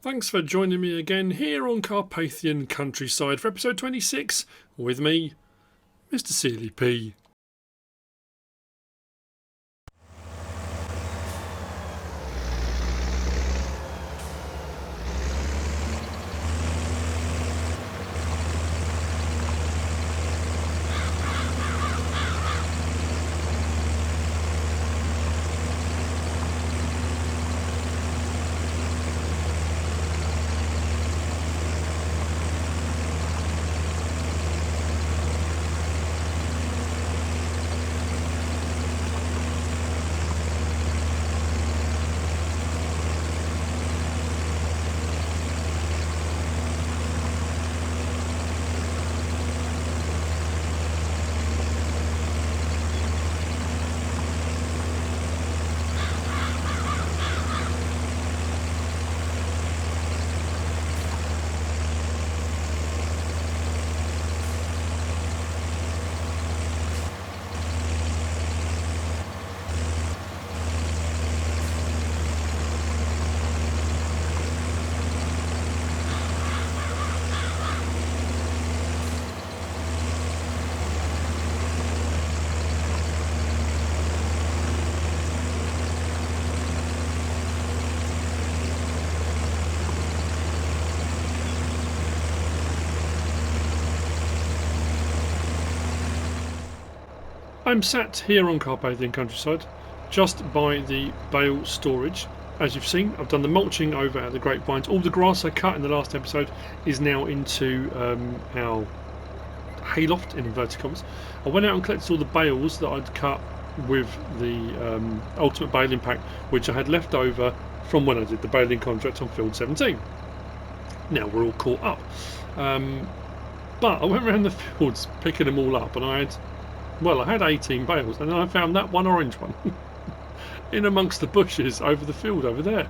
Thanks for joining me again here on Carpathian Countryside for episode 26 with me, MrSealyp. I'm sat here on Carpathian Countryside just by the bale storage. As you've seen, I've done the mulching over at the grapevines. All the grass I cut in the last episode is now into our hayloft, in inverted commas. I went out and collected all the bales that I'd cut with the ultimate baling pack, which I had left over from when I did the baling contract on field 17. Now we're all caught up. But I went around the fields picking them all up, and I had 18 bales, and then I found that one orange one in amongst the bushes over the field over there.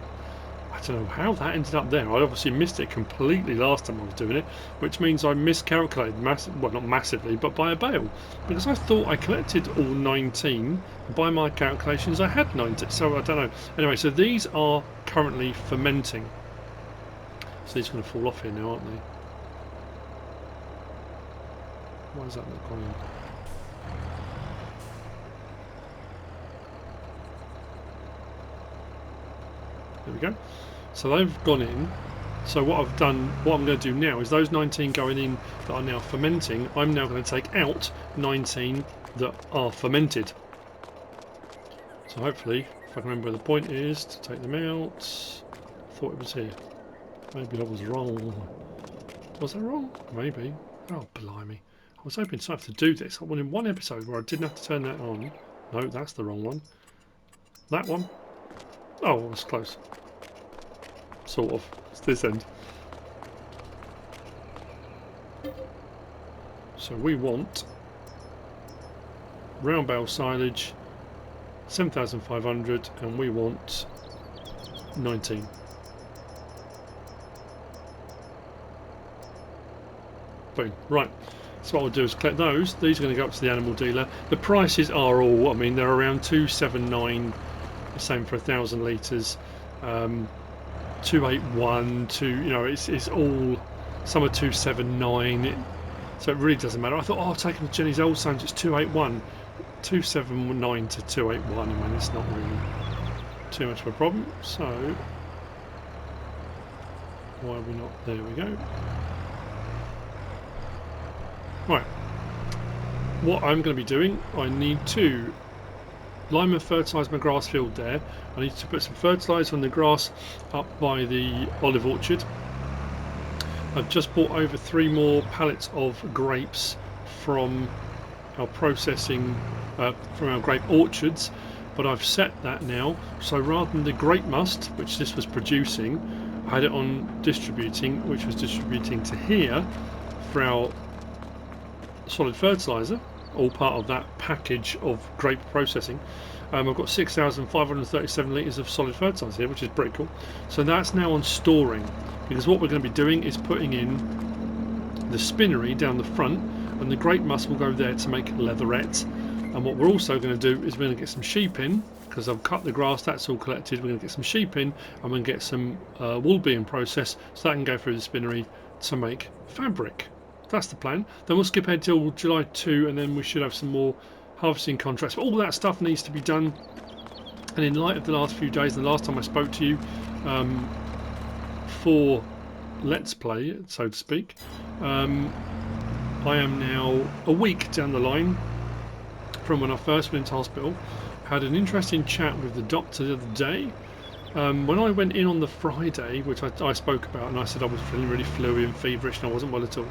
I don't know how that ended up there. I obviously missed it completely last time I was doing it, which means I miscalculated, well, not massively, but by a bale, because I thought I collected all 19. By my calculations I had 19, so I don't know. Anyway, so these are currently fermenting. So these are going to fall off here now, aren't they? Why is that not going in? There we go. So they've gone in. So what I've done, what I'm going to do now is those 19 going in that are now fermenting, I'm now going to take out 19 that are fermented. So hopefully, if I can remember where the point is, to take them out. I thought it was here. Maybe I was wrong. Was I wrong? Maybe. Oh, blimey. I was hoping to have to do this. I wanted one episode where I didn't have to turn that on. No, that's the wrong one. That one. Oh, it was close. Sort of. It's this end. So we want round bale silage 7,500, and we want 19. Boom. Right. So what I'll do is collect those. These are going to go up to the animal dealer. The prices are all, I mean, they're around 279. Same for 1,000 litres, 281, it's all, some are 279, so it really doesn't matter. I thought, I'll take them to Jenny's Old Stones, it's 281, 279 to 281, I mean, it's not really too much of a problem. So why are we not, there we go. Right, what I'm going to be doing, I need to lime and fertilise my grass field there. I need to put some fertiliser on the grass up by the olive orchard. I've just bought over 3 more pallets of grapes from our processing, from our grape orchards, but I've set that now, so rather than the grape must, which this was producing, I had it on distributing, which was distributing to here for our solid fertiliser, all part of that package of grape processing. I've got 6,537 litres of solid fertiliser here, which is pretty cool. So that's now on storing, because what we're going to be doing is putting in the spinnery down the front, and the grape must will go there to make leatherette. And what we're also going to do is we're going to get some sheep in, because I've cut the grass, that's all collected. We're going to get some sheep in, and we're going to get some wool being processed, so that can go through the spinnery to make fabric. That's the plan. Then we'll skip ahead till July 2, and then we should have some more harvesting contracts. But all that stuff needs to be done. And in light of the last few days, the last time I spoke to you, for Let's Play, so to speak, I am now a week down the line from when I first went into hospital. Had an interesting chat with the doctor the other day. When I went in on the Friday, which I spoke about, and I said I was feeling really fluey and feverish and I wasn't well at all.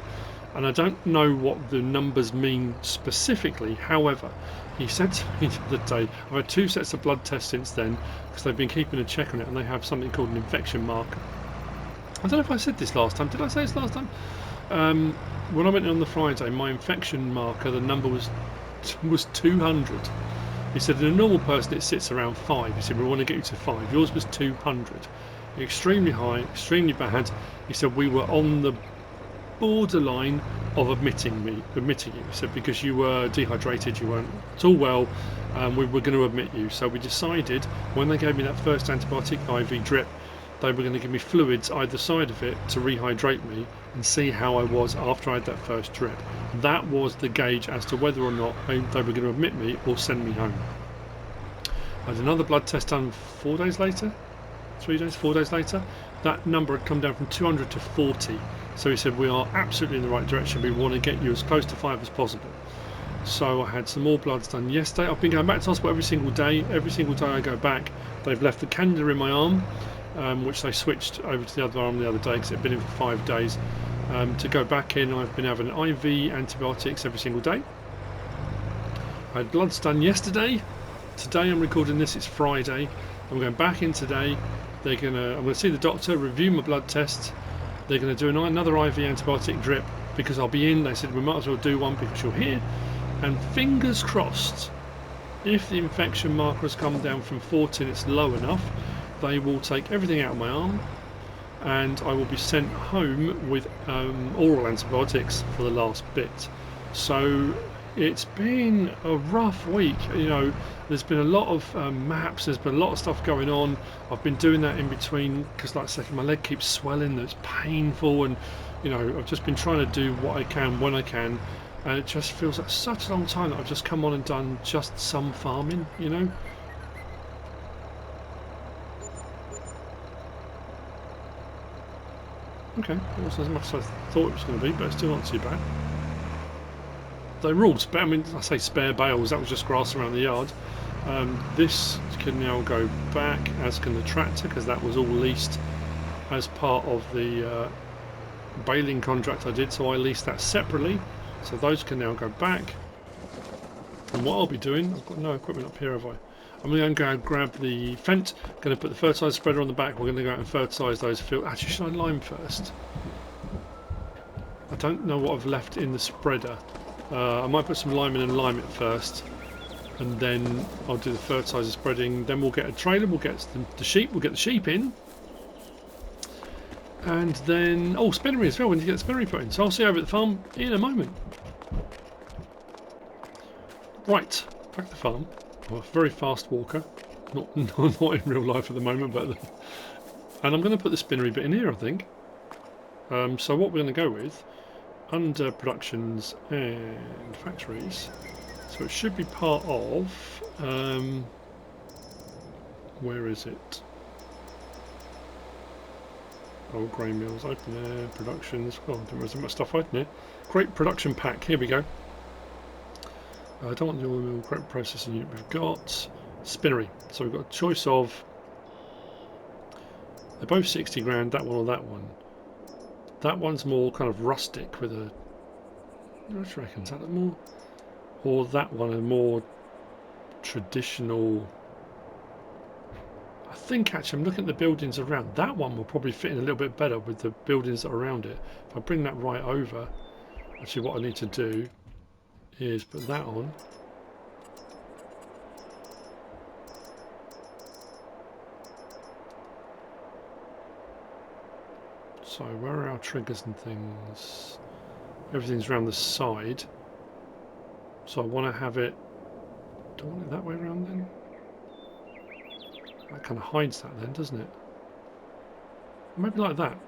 And I don't know what the numbers mean specifically. However, he said to me the other day, I've had 2 sets of blood tests since then, because they've been keeping a check on it, and they have something called an infection marker. I don't know if I said this last time. Did I say this last time? When I went in on the Friday, my infection marker, the number was 200. He said in a normal person it sits around 5. He said we want to get you to 5. Yours was 200. Extremely high, extremely bad. He said we were on the borderline of admitting you. He said because you were dehydrated, you weren't at all well, we were going to admit you. So we decided, when they gave me that first antibiotic IV drip, they were going to give me fluids either side of it to rehydrate me and see how I was after I had that first drip. That was the gauge as to whether or not they were going to admit me or send me home. I had another blood test done 4 days later, 4 days later. That number had come down from 200 to 40. So he said we are absolutely in the right direction. We want to get you as close to 5 as possible. So I had some more bloods done yesterday. I've been going back to hospital every single day. Every single day I go back, they've left the cannula in my arm, which they switched over to the other arm the other day because it had been in for 5 days. To go back in, I've been having IV antibiotics every single day. I had bloods done yesterday. Today I'm recording this, it's Friday. I'm going back in today. I'm going to see the doctor, review my blood tests. They're going to do another IV antibiotic drip because I'll be in. They said we might as well do one because you're here. And fingers crossed, if the infection marker has come down from 40 and it's low enough, they will take everything out of my arm and I will be sent home with oral antibiotics for the last bit. So it's been a rough week. You know, there's been a lot of maps, there's been a lot of stuff going on. I've been doing that in between because, like I said, my leg keeps swelling, it's painful, and you know, I've just been trying to do what I can when I can, and it just feels like such a long time that I've just come on and done just some farming, you know. Okay, it wasn't as much as I thought it was going to be, but it's still not too bad. They were all spare, I mean, I say spare bales, that was just grass around the yard. This can now go back, as can the tractor, because that was all leased as part of the baling contract I did, so I leased that separately. So those can now go back. And what I'll be doing, I've got no equipment up here, have I? I'm going to go and grab the Fent, going to put the fertiliser spreader on the back, we're going to go out and fertilise those fields. Actually, should I lime first? I don't know what I've left in the spreader. I might put some lime in and lime it first, and then I'll do the fertiliser spreading. Then we'll get a trailer, we'll get the sheep, we'll get the sheep in, and then spinnery as well. We need to get the spinnery put in. So I'll see you over at the farm in a moment. Right, back to the farm. I'm a very fast walker, not in real life at the moment, but and I'm going to put the spinnery bit in here, I think. So what we're going to go with, under productions and factories, so it should be part of where is it? Grain mills, open there, productions. Oh, there isn't much stuff open here. Grape production pack, here we go. I don't want the oil mill, grape processing unit. We've got spinnery, so we've got a choice of, they're both 60 grand, that one or that one. That one's more kind of rustic with a, what do you reckon, is that more? Or that one a more traditional? I think actually I'm looking at the buildings around, that one will probably fit in a little bit better with the buildings that are around it. If I bring that right over, actually what I need to do is put that on. So where are our triggers and things? Everything's around the side. So I want to have it Do I want it that way around then? That kind of hides that then, doesn't it? Maybe like that.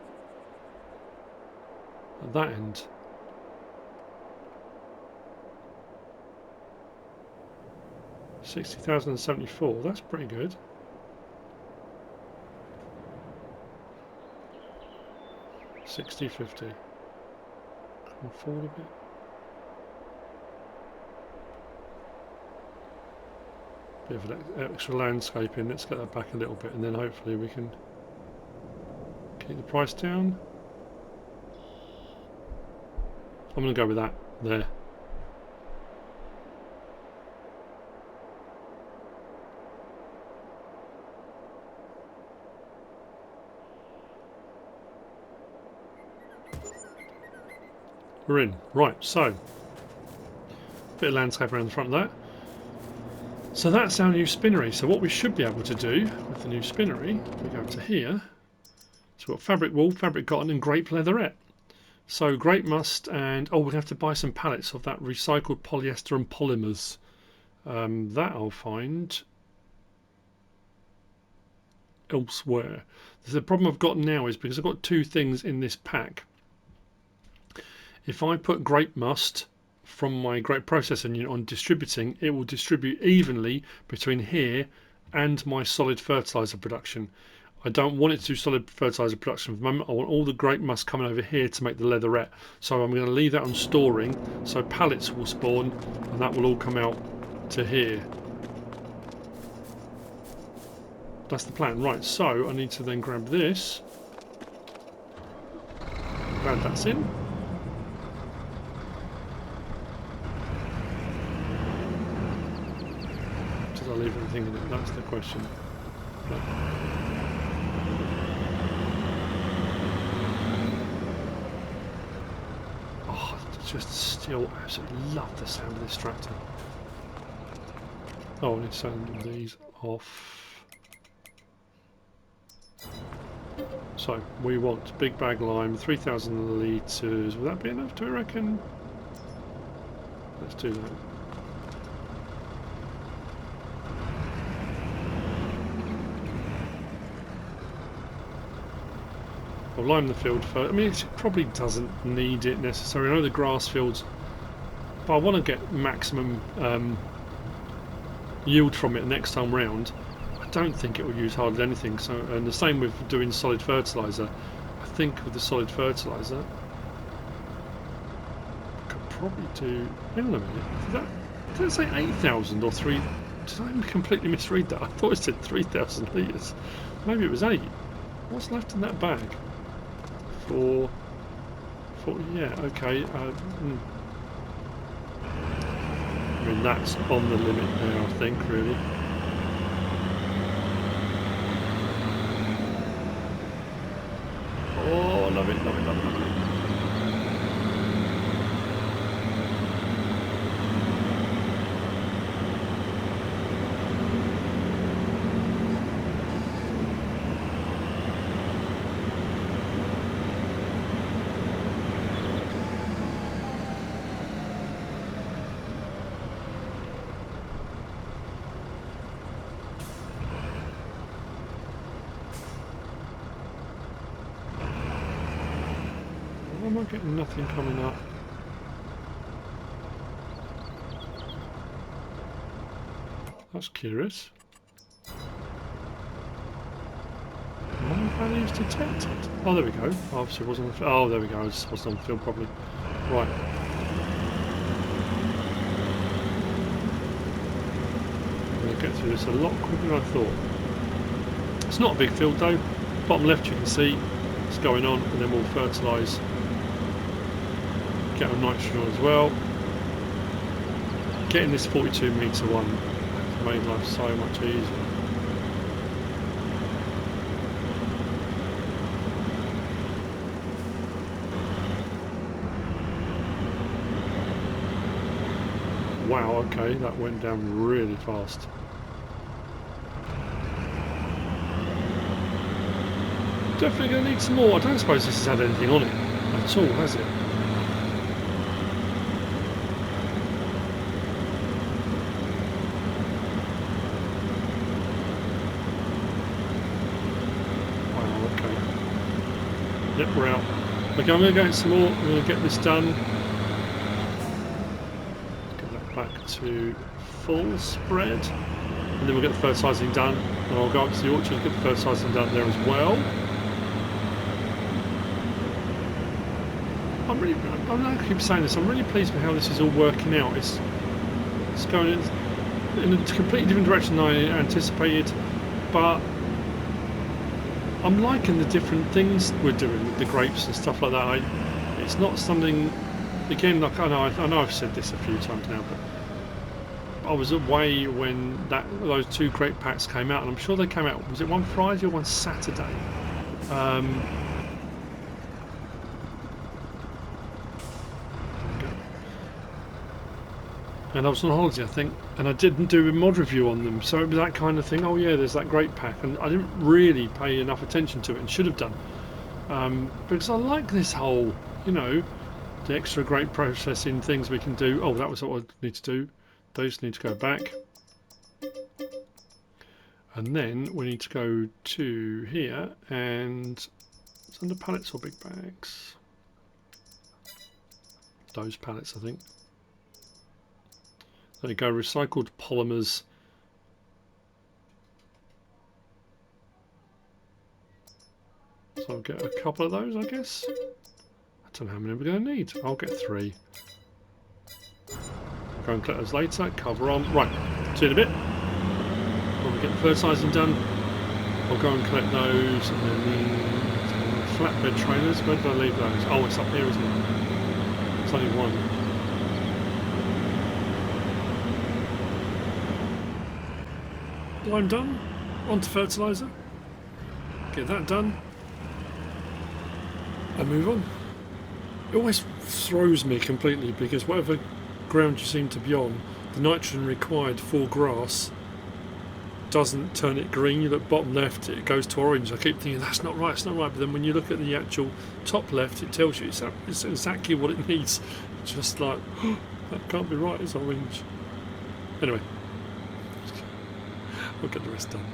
At that end. $60,074. That's pretty good. $60.50. Can afford a bit. Bit of extra landscaping. Let's get that back a little bit, and then hopefully we can keep the price down. I'm going to go with that there. We're in. Right, so bit of landscape around the front of that. So that's our new spinnery. So what we should be able to do with the new spinnery, we go to here. So we've got fabric wool, fabric cotton, and grape leatherette. So grape must, and we're going to have to buy some pallets of that recycled polyester and polymers. That I'll find elsewhere. The problem I've got now is because I've got two things in this pack. If I put grape must from my grape processing unit on distributing, it will distribute evenly between here and my solid fertiliser production. I don't want it to do solid fertiliser production for the moment. I want all the grape must coming over here to make the leatherette. So I'm going to leave that on storing, so pallets will spawn and that will all come out to here. That's the plan. Right, so I need to then grab this. Glad that's in. Did I leave anything in it? That's the question. No. Oh, I just still absolutely love the sound of this tractor. Oh, I need to send these off. So we want big bag lime, 3,000 litres. Will that be enough, do we reckon? Let's do that. I'll lime the field first. I mean, it probably doesn't need it necessarily. I know the grass fields, but I want to get maximum yield from it next time round. I don't think it will use hardly anything. So, and the same with doing solid fertiliser. I think with the solid fertiliser, I could probably do. Hang on a minute. Did that say 8,000 or 3? Did I completely misread that? I thought it said 3,000 litres. Maybe it was 8. What's left in that bag? 4. Yeah. Okay. I mean, that's on the limit now, I think, really. Oh, love it, love it, love it, love it. Am I getting nothing coming up? That's curious. No values detected. Oh, there we go. Obviously, it wasn't on the field. Oh, there we go. It just wasn't on the field properly. Right. I'm going to get through this a lot quicker than I thought. It's not a big field though. Bottom left, you can see what's going on, and then we'll fertilise. Get a nitrogen on as well. Getting this 42 metre one made life so much easier. Wow, okay, that went down really fast. Definitely going to need some more. I don't suppose this has had anything on it at all, has it? Yep, we're out. Okay, I'm going to go in some more. I'm going to get this done. Get that back to full spread. And then we'll get the fertilising done. And I'll go up to the orchard and get the fertilising done there as well. I keep saying this, I'm really pleased with how this is all working out. It's going in a completely different direction than I anticipated, but I'm liking the different things we're doing with the grapes and stuff like that. It's not something, again, like I know I've said this a few times now, but I was away when those 2 grape packs came out, and I'm sure they came out, was it one Friday or one Saturday? And I was on holiday, I think, and I didn't do a mod review on them, so it was that kind of thing. Oh yeah, there's that grape pack, and I didn't really pay enough attention to it, and should have done, because I like this whole, you know, the extra grape processing things we can do. Oh, that was what I need to do. Those need to go back, and then we need to go to here, and it's under pallets or big bags. Those pallets, I think. There you go, recycled polymers. So I'll get a couple of those, I guess. I don't know how many we're going to need. I'll get 3. I'll go and collect those later. Cover on. Right, see you in a bit. When we get the fertilising done, I'll go and collect those. And then the flatbed trailers. Where did I leave those? Oh, it's up here, isn't it? It's only one. I'm done. On to fertiliser. Get that done. And move on. It always throws me completely because whatever ground you seem to be on, the nitrogen required for grass doesn't turn it green. You look bottom left, it goes to orange. I keep thinking that's not right, it's not right. But then when you look at the actual top left, it tells you it's exactly what it needs. Just like, oh, that can't be right, it's orange. Anyway. We'll get the rest done.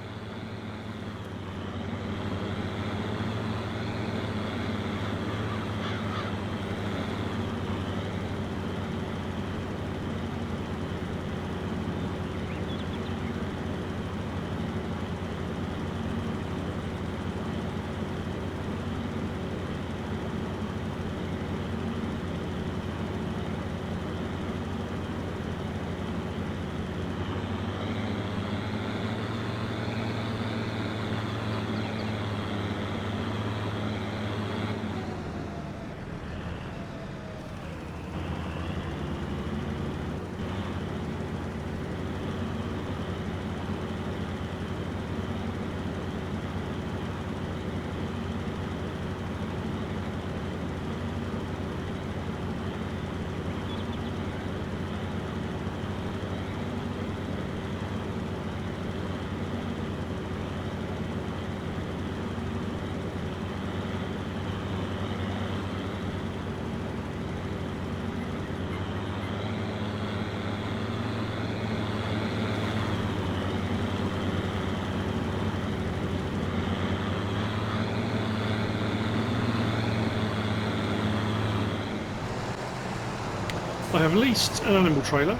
I have leased an animal trailer.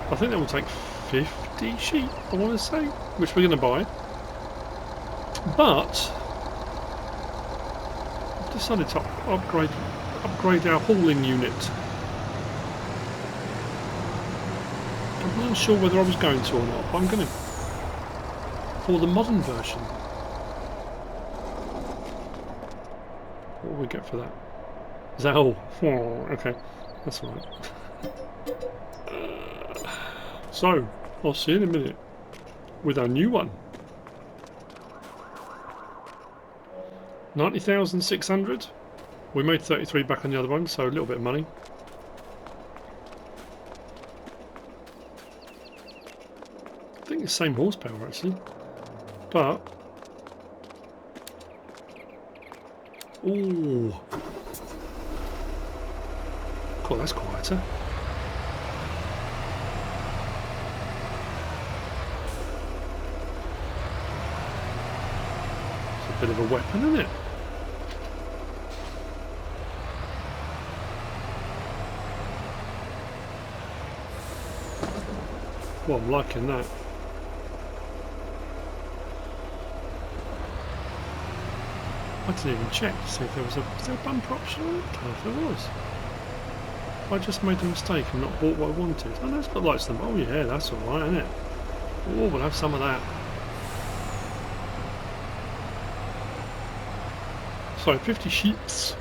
I think that will take 50 sheep, I want to say, which we're going to buy. But I've decided to upgrade our hauling unit. I wasn't sure whether I was going to or not, but I'm going to. For the modern version. What will we get for that? Is that all? Oh, okay. That's right. So, I'll see you in a minute with our new one. 90,600. We made 33 back on the other one, so a little bit of money. I think it's the same horsepower actually, but ooh. Oh, that's quieter. It's a bit of a weapon, isn't it? Well, I'm liking that. I didn't even check to see if there was a bumper option on it. I don't know if there was. I just made a mistake and not bought what I wanted. Oh no, it's got lights on them. Oh yeah, that's alright, isn't it? Oh, we'll have some of that. So 50 sheets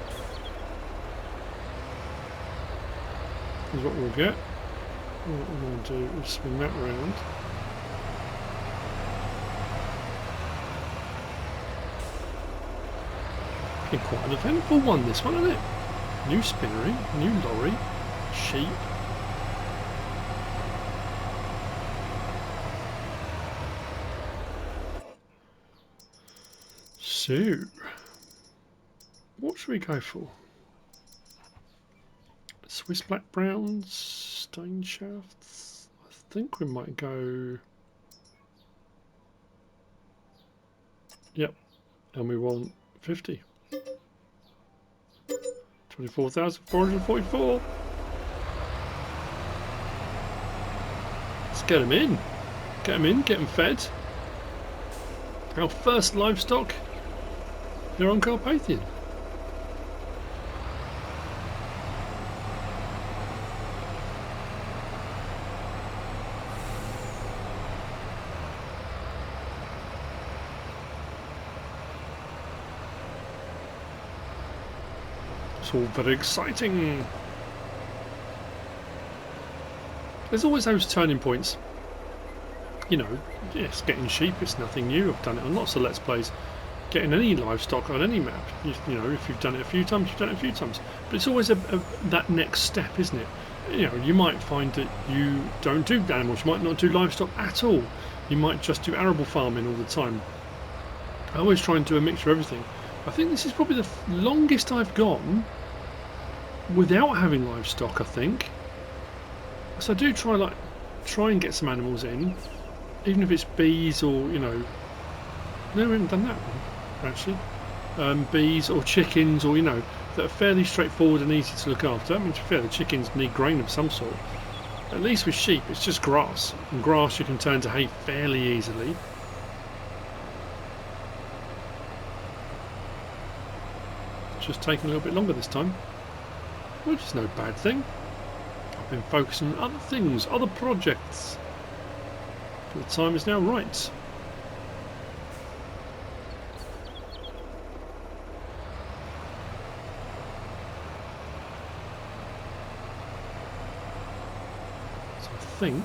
is what we'll get. What we're going to do is swing that around. Been quite an eventful one, this one, isn't it? New spinnery, new lorry, sheep. So, what should we go for? Swiss black browns, stone shafts. I think we might go. Yep, and we want 50. 24,444. Let's get them in. Get them in, get them fed. Our first livestock here on Carpathian. It's all very exciting. There's always those turning points. You know, yes, getting sheep, it's nothing new. I've done it on lots of Let's Plays. Getting any livestock on any map, you know, if you've done it a few times, you've done it a few times. But it's always that next step, isn't it? You know, you might find that you don't do animals, you might not do livestock at all. You might just do arable farming all the time. I always try and do a mixture of everything. I think this is probably the longest I've gone without having livestock, I think. So I do try and get some animals in, even if it's bees or, you know, no, we haven't done that one actually. Bees or chickens, or, you know, that are fairly straightforward and easy to look after. I mean, to be fair, the chickens need grain of some sort. At least with sheep, it's just grass, and grass you can turn to hay fairly easily. It's just taking a little bit longer this time, which is no bad thing. I've been focusing on other things, other projects. But the time is now right. So I think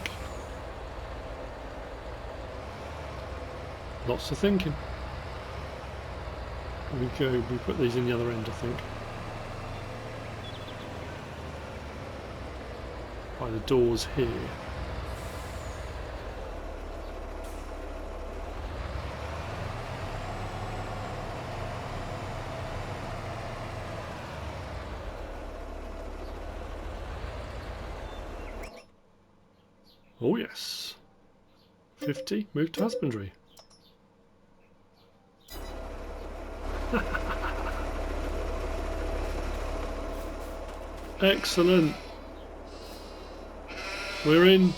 lots of thinking. We put these in the other end, I think. By the doors here. Oh yes. 50, move to husbandry. Excellent. We're in.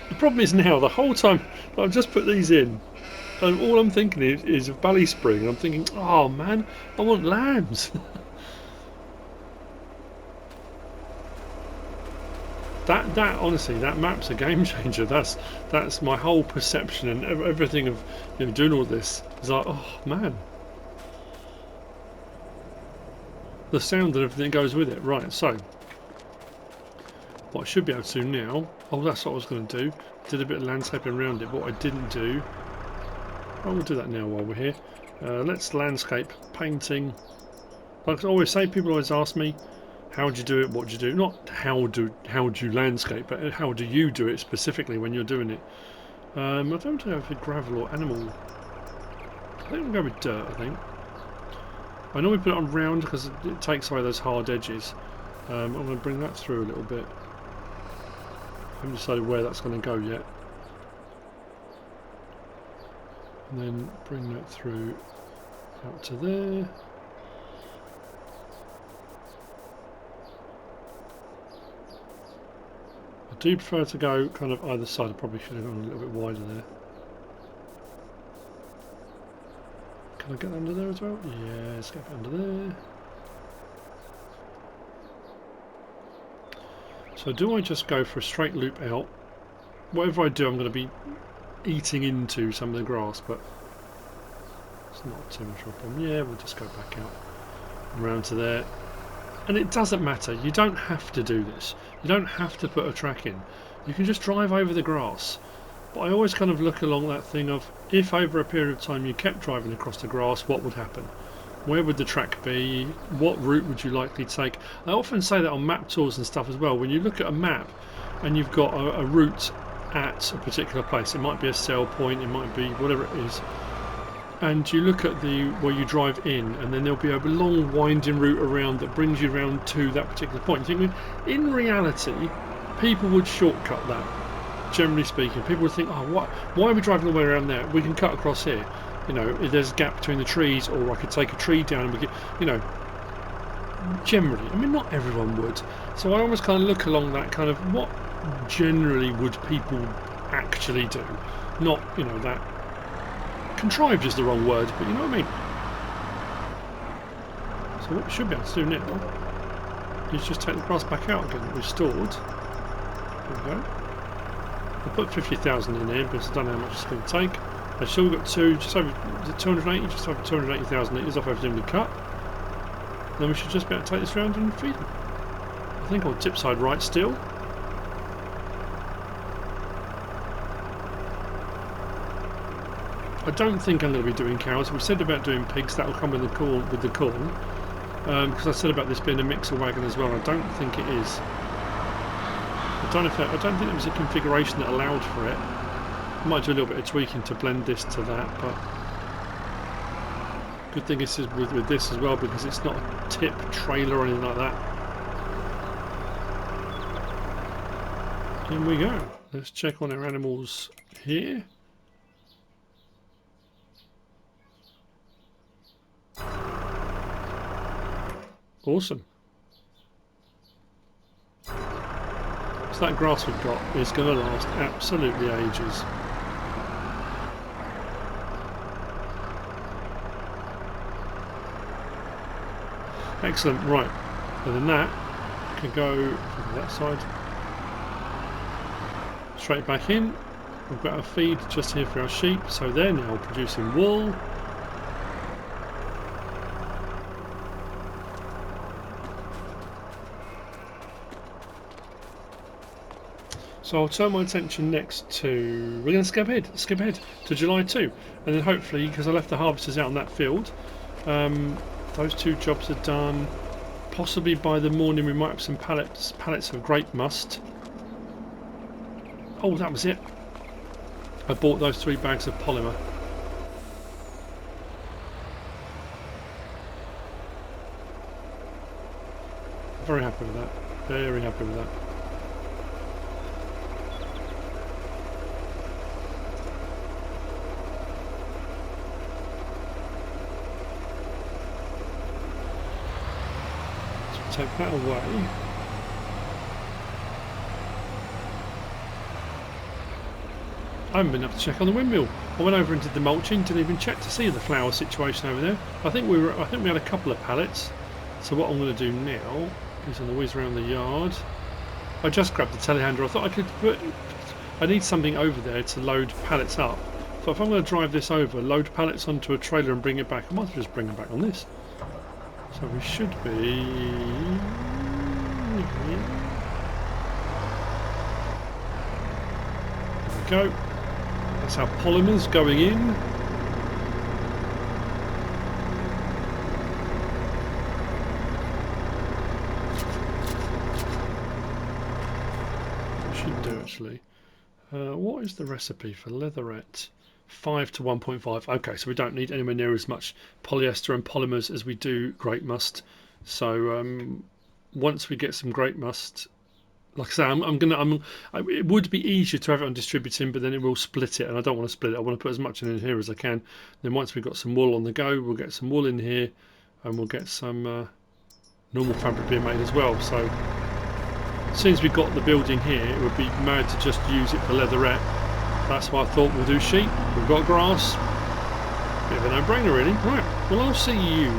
The problem is now, the whole time I've just put these in, and all I'm thinking is of Bally Spring, and I'm thinking, oh man, I want lambs. That honestly, that map's a game changer. That's my whole perception and everything of, you know, doing all this. Is like, oh man, the sound and everything goes with it. Right, so what I should be able to do now, oh, that's what I was going to do. Did a bit of landscaping around it, but what I didn't do, I will do that now while we're here. Let's landscape painting. Like I always say, people always ask me, how do you do it? What do you do? Not how do you landscape, but how do you do it specifically when you're doing it? I don't know if it's gravel or animal. I think we'll go with dirt. I think. I normally put it on round because it takes away those hard edges. I'm going to bring that through a little bit. I haven't decided where that's going to go yet. And then bring that through out to there. I do prefer to go kind of either side. I probably should have gone a little bit wider there. Can I get under there as well? Yeah, let's get under there. So do I just go for a straight loop out? Whatever I do, I'm going to be eating into some of the grass, but it's not too much of a problem. Yeah, we'll just go back out around to there. And it doesn't matter. You don't have to do this. You don't have to put a track in. You can just drive over the grass. But I always kind of look along that thing of, if over a period of time you kept driving across the grass, what would happen? Where would the track be? What route would you likely take? I often say that on map tours and stuff as well. When you look at a map and you've got a route at a particular place, it might be a sell point, it might be whatever it is, and you look at the where you drive in, and then there'll be a long winding route around that brings you around to that particular point. You think, in reality, people would shortcut that. Generally speaking, people would think, oh, why are we driving all the way around there? We can cut across here. You know, if there's a gap between the trees, or I could take a tree down and we could, you know, generally, I mean, not everyone would. So I almost kind of look along that kind of, what generally would people actually do? Not, you know, that contrived is the wrong word, but you know what I mean. So what we should be able to do now is just take the grass back out again, restored. There we go. I'll put 50,000 in here because I don't know how much it's going to take. I've still got just over 280, just over 280,000 litres off everything we cut. Then we should just be able to take this round and feed them. I think I'll tip side right still. I don't think I'm going to be doing cows. We said about doing pigs, that'll come with the corn. Because I said about this being a mixer wagon as well. I don't think it is. I don't think there was a configuration that allowed for it. I might do a little bit of tweaking to blend this to that, but good thing is with this as well, because it's not a tip trailer or anything like that. In we go. Let's check on our animals here. Awesome. So that grass we've got is going to last absolutely ages. Excellent, right. And then that can go from that side straight back in. We've got our feed just here for our sheep, so they're now producing wool. So I'll turn my attention next to, we're going to skip ahead to July 2, and then hopefully, because I left the harvesters out on that field, those two jobs are done. Possibly by the morning we might have some pallets of grape must. Oh, that was it. I bought those 3 bags of polymer. Very happy with that. Very happy with that. Take that away. I haven't been able to check on the windmill. I went over and did the mulching, didn't even check to see the flower situation over there. I think we had a couple of pallets. So what I'm going to do now is I'm going to whiz around the yard. I just grabbed the telehandler. I thought I could I need something over there to load pallets up. So if I'm going to drive this over, load pallets onto a trailer and bring it back, I might as well just bring it back on this. So we should be here. There we go. That's our polymers going in. What we should do actually. What is the recipe for leatherette? 5 to 1.5. Okay, so we don't need anywhere near as much polyester and polymers as we do grape must. So once we get some grape must, like I say, it would be easier to have it on distributing, but then it will split it, and I don't want to split it. I want to put as much in here as I can. Then once we've got some wool on the go, we'll get some wool in here, and we'll get some normal fabric being made as well. So since we've got the building here, it would be mad to just use it for leatherette. That's why I thought we'll do sheep. We've got grass. Bit of a no-brainer really. Right, well I'll see you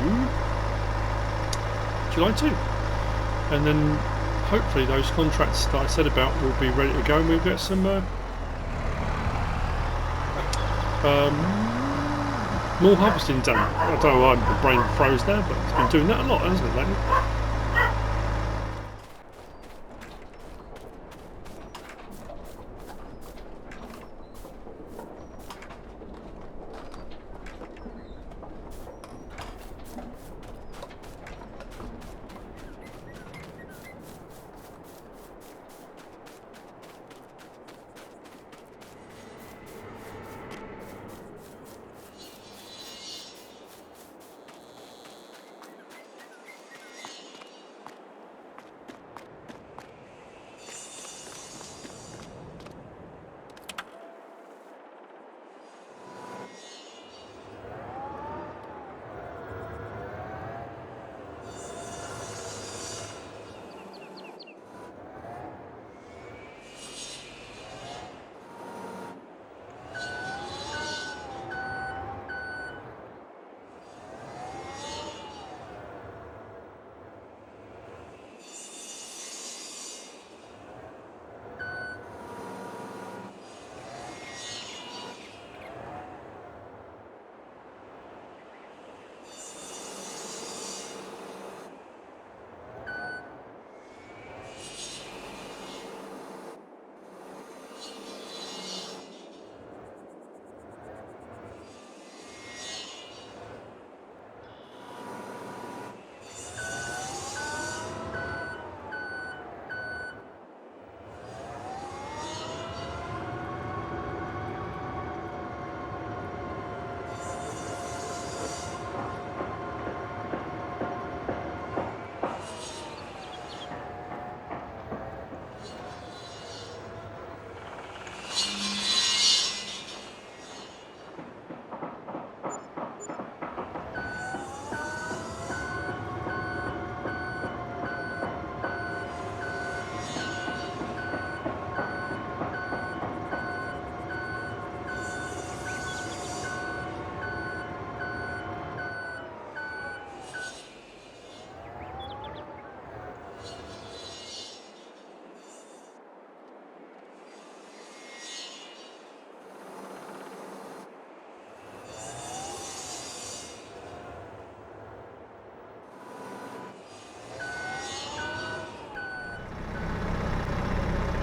July 2. And then hopefully those contracts that I said about will be ready to go and we'll get some more harvesting done. I don't know why my brain froze there, but it's been doing that a lot, hasn't it, lately?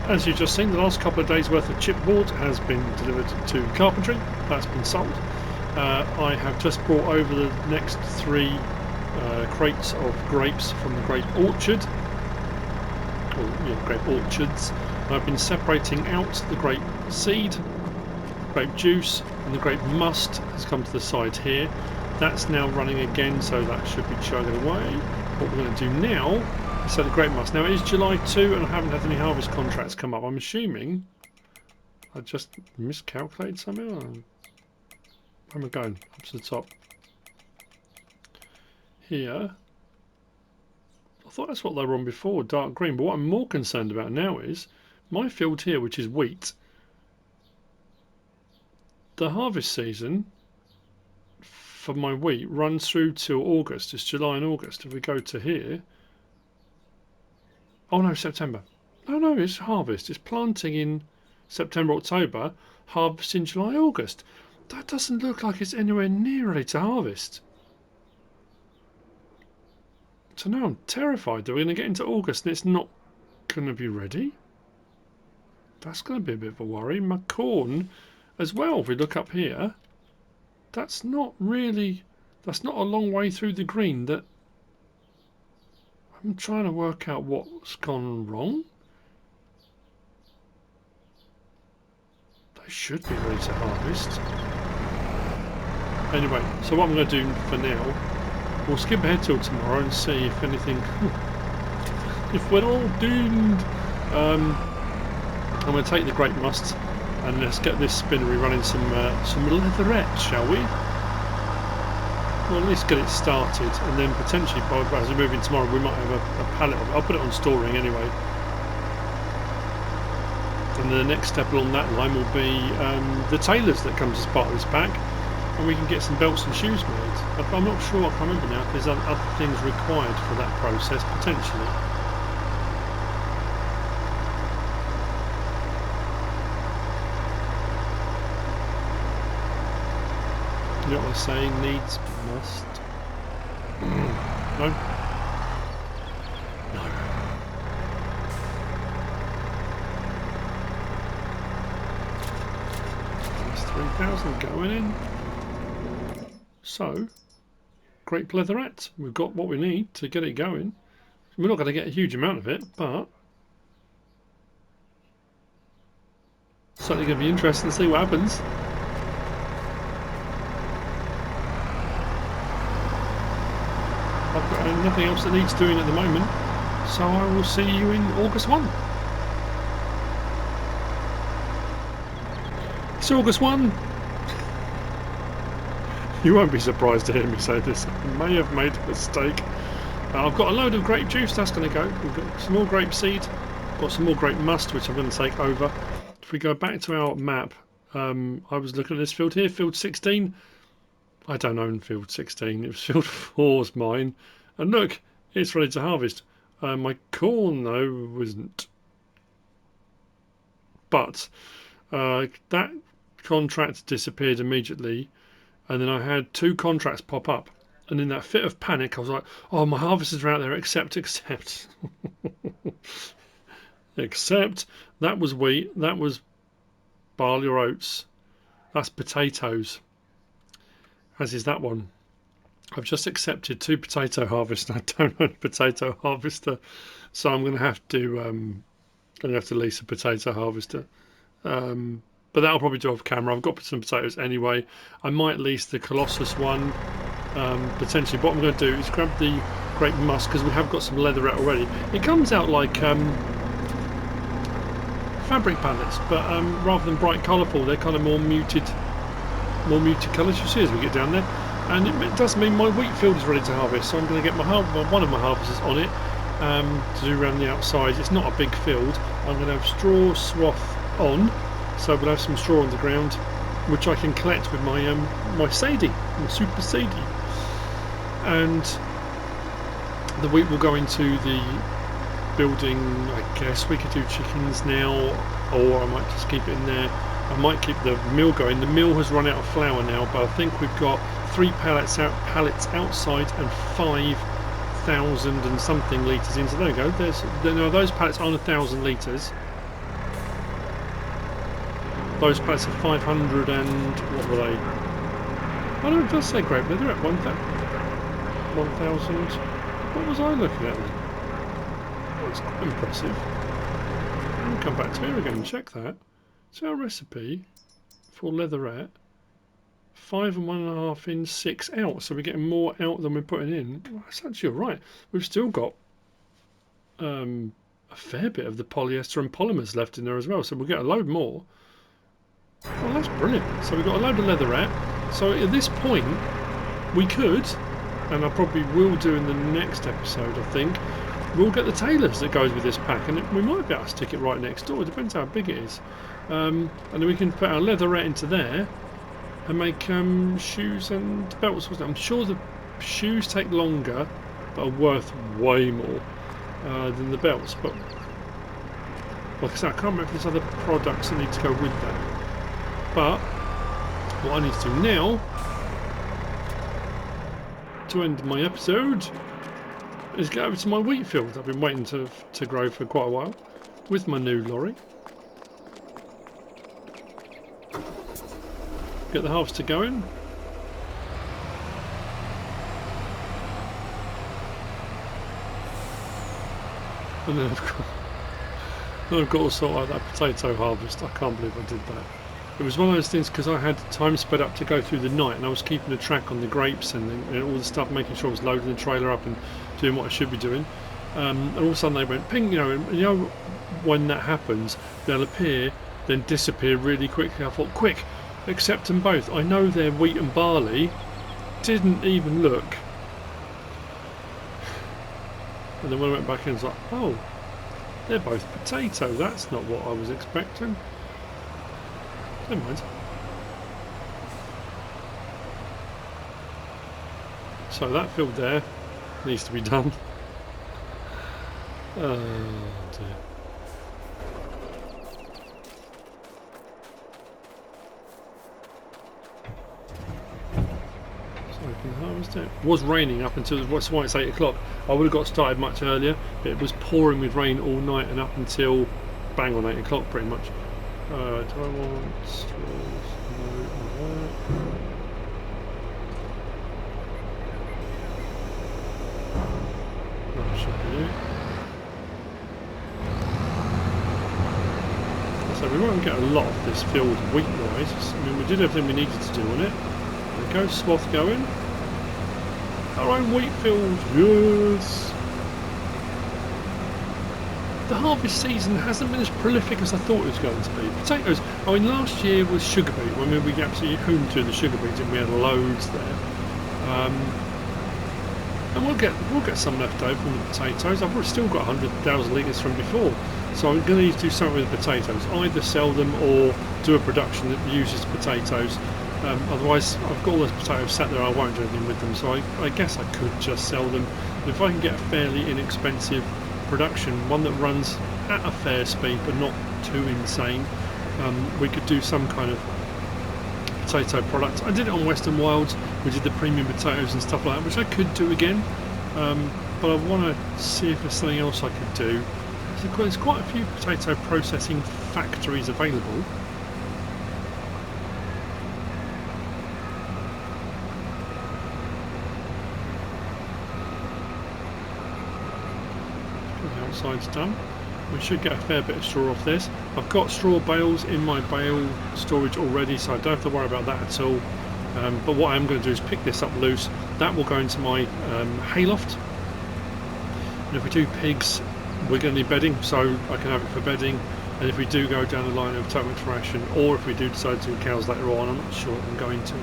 As you've just seen, the last couple of days worth of chipboard has been delivered to carpentry. That's been sold. I have just brought over the next 3 crates of grapes from the grape orchard, or grape orchards. I've been separating out the grape seed, grape juice, and the grape must has come to the side here. That's now running again, so that should be chugging away. What we're going to do now, so the grape must. Now it is July 2 and I haven't had any harvest contracts come up. I'm assuming I just miscalculated somehow. Where am I going? Up to the top. Here. I thought that's what they were on before, dark green. But what I'm more concerned about now is my field here, which is wheat. The harvest season for my wheat runs through till August. It's July and August. If we go to here. Oh no, September. No, it's harvest. It's planting in September, October, harvest in July, August. That doesn't look like it's anywhere near ready to harvest. So now I'm terrified that we're going to get into August and it's not going to be ready. That's going to be a bit of a worry. My corn as well, if we look up here, that's not a long way through the green. That I'm trying to work out what's gone wrong. They should be ready to harvest. Anyway, so what I'm going to do for now, we'll skip ahead till tomorrow and see if anything, if we're all doomed. I'm going to take the grape must and let's get this spinnery running some leatherette, shall we? Well, at least get it started, and then potentially as we move in tomorrow we might have a pallet of it. I'll put it on storing anyway. And then the next step along that line will be the tailors that comes as part of this pack, and we can get some belts and shoes made. I'm not sure, I can't remember now if there's other things required for that process, potentially. You know what they're saying? Needs, must. No? No. That's 3,000 going in. So, Grape leatherette. We've got what we need to get it going. We're not going to get a huge amount of it, but certainly going to be interesting to see what happens. I've got nothing else that needs doing at the moment, so I will see you in August 1. It's August 1. You won't be surprised to hear me say this. I may have made a mistake. I've got a load of grape juice, that's going to go. We've got some more grape seed, got some more grape must, which I'm going to take over. If we go back to our map, I was looking at this field here, field 16. I don't own field 16, it was field 4's mine. And look, it's ready to harvest. My corn, though, wasn't. But that contract disappeared immediately. And then I had 2 contracts pop up. And in that fit of panic, I was like, oh, my harvesters are out there, accept. Except, that was wheat, that was barley or oats, that's potatoes. As is that one. I've just accepted 2 potato harvests and I don't own a potato harvester. So I'm going to have to lease a potato harvester. But that'll probably do off camera. I've got some potatoes anyway. I might lease the Colossus one, potentially. What I'm going to do is grab the grape must, because we have got some leatherette already. It comes out like fabric palettes, but rather than bright colourful, they're kind of more muted colours. You see as we get down there, and it does mean my wheat field is ready to harvest. So I'm going to get one of my harvesters on it to do around the outside. It's not a big field. I'm going to have straw swath on. So we'll have some straw on the ground, which I can collect with my my Sadie, my Super Sadie, and the wheat will go into the building. I guess we could do chickens now, or I might just keep it in there. I might keep the mill going. The mill has run out of flour now, but I think we've got 3 pallets outside and 5,000 and something litres in. So there we go. No, those pallets aren't 1,000 litres. Those pallets are 500 and what were they? Oh no, it does say grape leather at 1,000. What was I looking at then? That's quite impressive. We'll come back to here again and check that. So our recipe for leatherette, 5 and 1.5 in, 6 out. So we're getting more out than we're putting in. Well, that's actually alright. We've still got a fair bit of the polyester and polymers left in there as well. So we'll get a load more. Well, that's brilliant. So we've got a load of leatherette. So at this point, we could, and I probably will do in the next episode, I think, we'll get the tailors that goes with this pack, and we might be able to stick it right next door. It depends how big it is. And then we can put our leatherette into there and make shoes and belts. I'm sure the shoes take longer, but are worth way more than the belts. But like I said, I can't remember if there's other products that need to go with that. But what I need to do now to end my episode is get over to my wheat field. I've been waiting to grow for quite a while with my new lorry. Get the harvester going. And then I've got to sort out that potato harvest. I can't believe I did that. It was one of those things because I had time sped up to go through the night, and I was keeping a track on the grapes and all the stuff, making sure I was loading the trailer up and doing what I should be doing. And all of a sudden they went ping, and when that happens, they'll appear, then disappear really quickly. I thought, quick, accept them both. I know they're wheat and barley. Didn't even look. And then when I went back in, I was like, oh, They're both potato. That's not what I was expecting. Never mind. So that field there needs to be done. Oh dear. So I can harvest it. It was raining up until, that's why it's 8 o'clock. I would have got started much earlier, but it was pouring with rain all night and up until bang on 8 o'clock pretty much. Do I want straws? No, that should be it. So we won't get a lot of this field wheat-wise. I mean, we did everything we needed to do on it. There we go, swath going. Our own wheat field, yes! The harvest season hasn't been as prolific as I thought it was going to be. Potatoes, I mean, last year was sugar beet. I mean, we absolutely hooned through the sugar beet and we had loads there. And we'll get some left over from the potatoes. I've still got 100,000 litres from before. So I'm going to need to do something with the potatoes. Either sell them or do a production that uses potatoes. Otherwise, I've got all those potatoes sat there, I won't do anything with them. So I guess I could just sell them. But if I can get a fairly inexpensive production, one that runs at a fair speed but not too insane, we could do some kind of potato product. I did it on Western Wilds. We did the premium potatoes and stuff like that, which I could do again, but I want to see if there's something else I could do. There's quite a few potato processing factories available. The outside's done. We should get a fair bit of straw off this. I've got straw bales in my bale storage already, so I don't have to worry about that at all. But what I'm going to do is pick this up loose. That will go into my hayloft. And if we do pigs, we're going to need bedding, so I can have it for bedding. And if we do go down the line of total ration, or if we do decide to do cows later on, I'm not sure what I'm going to.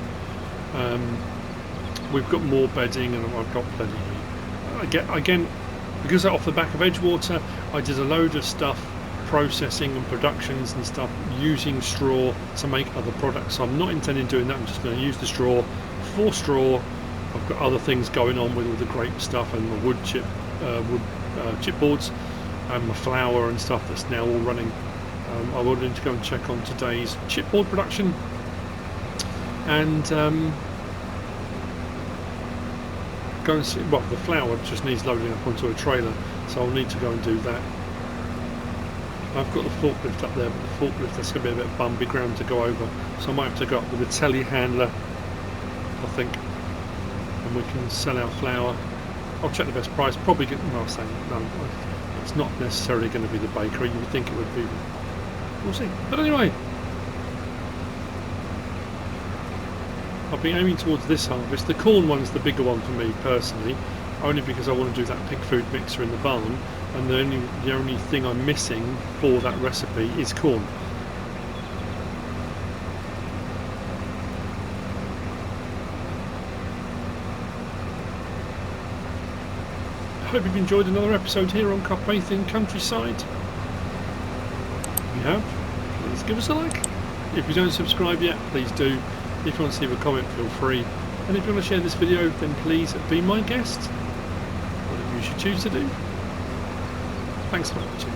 We've got more bedding, and I've got plenty. Again, because off the back of Edgewater, I did a load of stuff, processing and productions and stuff, using straw to make other products. So I'm not intending doing that. I'm just going to use the straw for straw. I've got other things going on with all the grape stuff and the wood chipboards and my flour and stuff that's now all running. I will need to go and check on today's chipboard production, and go and see. Well, the flour just needs loading up onto a trailer, so I'll need to go and do that. I've got the forklift up there, but the forklift, that's going to be a bit bumpy ground to go over, so I might have to go up with a telehandler, I think, and we can sell our flour. I'll check the best price. Probably get. Well, I'm saying no, it's not necessarily going to be the bakery. You would think it would be. We'll see. But anyway, I've been aiming towards this harvest. The corn one's the bigger one for me personally, only because I want to do that pig food mixer in the barn, and the only thing I'm missing for that recipe is corn. I hope you've enjoyed another episode here on Carpathian Countryside. If you have, please give us a like. If you don't subscribe yet, please do. If you want to leave a comment, feel free. And if you want to share this video, then please be my guest. Whatever you should choose to do. Thanks for watching.